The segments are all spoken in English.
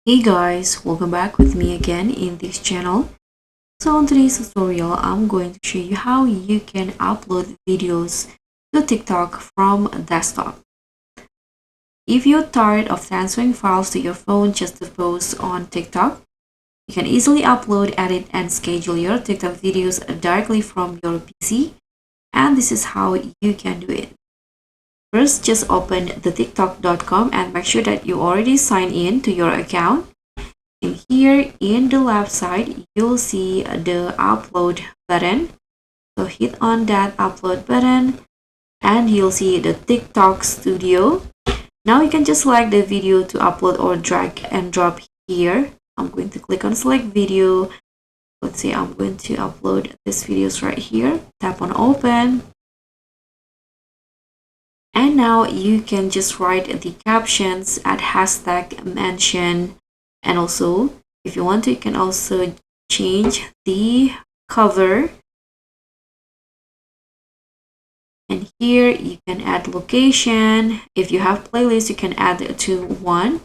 Hey guys, welcome back with me again in this channel. So on today's tutorial, I'm going to show you how you can upload videos to TikTok from desktop. If you're tired of transferring files to your phone just to post on TikTok, you can easily upload, edit, and schedule your TikTok videos directly from your PC. And this is how you can do it. First, just open the tiktok.com and make sure that you already signed in to your account. And here in the left side, you'll see the upload button. So hit on that upload button and you'll see the TikTok studio. Now you can just select the video to upload or drag and drop here. I'm going to click on select video. Let's say I'm going to upload this videos right here. Tap on open. And now you can just write the captions, add hashtag, mention, and also if you want to, you can also change the cover. And here you can add location. If you have playlist, you can add it to one.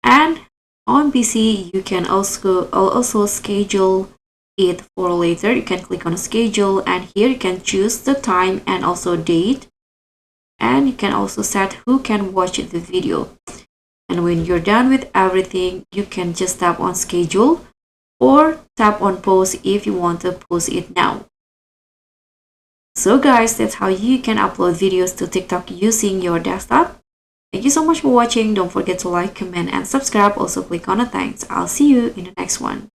And on PC, you can also schedule it for later. You can click on schedule and here you can choose the time and also date. And you can also set who can watch the video. And when you're done with everything, you can just tap on schedule or tap on post if you want to post it now. So guys, that's how you can upload videos to TikTok using your desktop. Thank you so much for watching. Don't forget to like, comment, and subscribe. Also click on the thanks. I'll see you in the next one.